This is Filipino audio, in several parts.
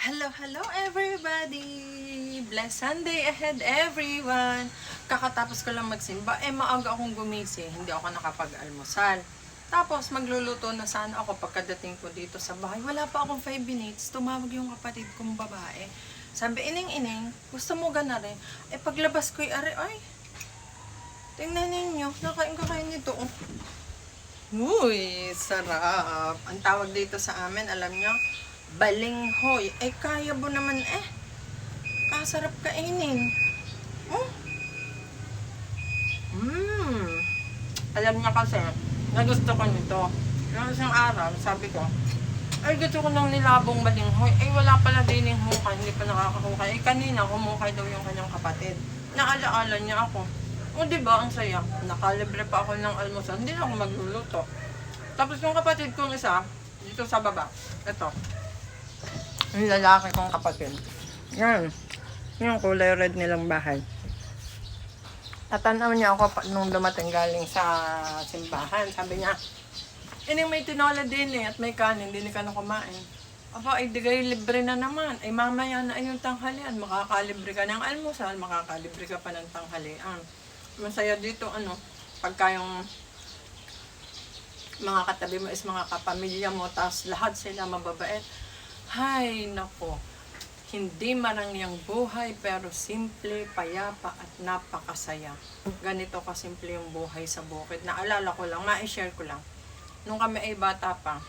Hello everybody! Blessed Sunday ahead everyone! Kakatapos ko lang magsimba, maaga akong gumising, hindi ako nakapag-almusal. Tapos magluluto na sana ako pagkadating ko dito sa bahay. Wala pa akong 5 minutes, tumawag yung kapatid kong babae. Sabi, ining-ining, gusto mo gana rin? Paglabas ko'y are, ay, tingnan ninyo, nakain ka kayo nito. Uy, sarap. Ang tawag dito sa amin, alam nyo, balinghoy. Kaya mo naman sarap kainin. Alam niya kasi, na gusto ko nito. Yung isang araw, sabi ko, gusto ko ng nilabong balinghoy. Wala pala din yung hukay, hindi pa nakakahukay. Kanina, humukay daw yung kanyang kapatid. Naalaala niya ako. Diba, ang saya. Nakalibre pa ako ng almusal. Hindi na ako magluluto. Tapos yung kapatid kong isa, dito sa baba, ito. Yung lalaki kong kapatid. Yan. Yung kulay red nilang bahay. Tatanaw niya ako nung dumating galing sa simbahan. Sabi niya, ining may tinola din at may kanin, hindi ka na kumain. Digay libre na naman. Mamaya na yung tanghalian. Makakalibre ka ng almusal, makakalibre ka pa ng tanghalian. Masaya dito, pagka yung mga katabi mo is mga kapamilya mo, tapos lahat sila mababait. Hay, nako. Hindi marangyang buhay, pero simple, payapa, at napakasaya. Ganito kasimple yung buhay sa bukid. Naalala ko lang, ma-share ko lang. Nung kami ay bata pa,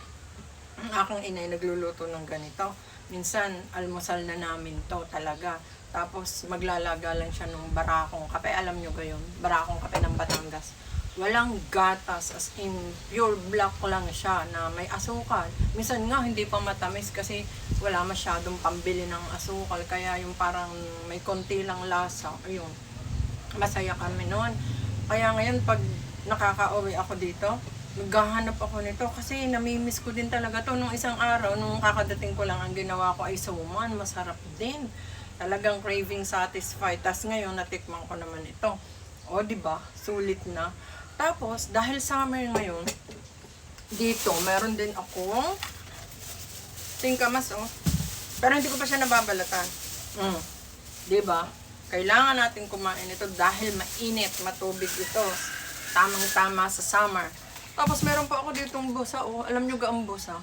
ang aking inay nagluluto ng ganito. Minsan, almusal na namin to talaga. Tapos, maglalaga lang siya ng barakong kape. Alam nyo gayon, barakong kape ng Batangas. Walang gatas, as in pure black lang siya na may asukal. Minsan nga hindi pa matamis kasi wala masyadong pambili ng asukal, kaya yung parang may konti lang lasa. Ayun, masaya kami noon. Kaya ngayon pag nakaka-uwi ako dito, naghahanap ako nito kasi namimiss ko din talaga to. Nung isang araw, nung kakadating ko lang, ang ginawa ko ay suman. Masarap din. Talagang craving satisfied. Tas ngayon natikman ko naman ito. Diba? Sulit na. Tapos, dahil summer ngayon, dito, meron din akong singkamas, Pero hindi ko pa siya nababalatan. Diba? Kailangan natin kumain ito dahil mainit, matubig ito. Tamang-tama sa summer. Tapos, meron pa ako ditong busa, Alam nyo ga ang busa?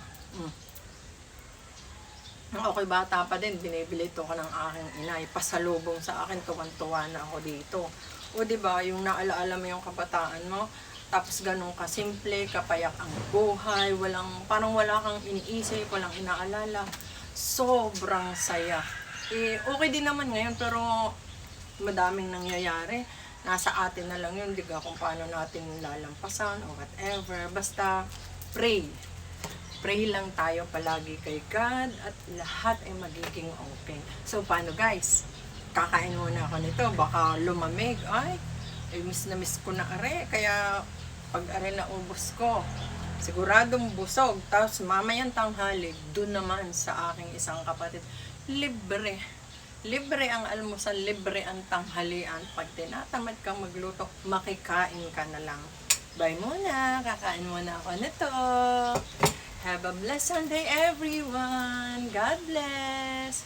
Okay, bata pa din, binibili ito ko ng aking inay. Pasalubong sa akin, tuwan-tuwa na ako dito. Diba, yung naalaala mo yung kabataan mo, tapos ganun ka simple, kapayak ang buhay, parang wala kang iniisip, walang inaalala. Sobrang saya. Okay din naman ngayon, pero madaming nangyayari. Nasa atin na lang yun, diga kung paano natin lalampasan o whatever. Basta, pray. Pray lang tayo palagi kay God at lahat ay magiging okay. So, paano guys? Kakain muna ako nito, baka lumamig. Miss na miss ko na are. Kaya, pag are na ubos ko, siguradong busog. Tapos, mamayang tanghali, dun naman sa aking isang kapatid, libre. Libre ang almusal, libre ang tanghalian. Pag tinatamad kang magluto, makikain ka na lang. Bye muna, kakain muna ako nito. Have a blessed Sunday everyone. God bless.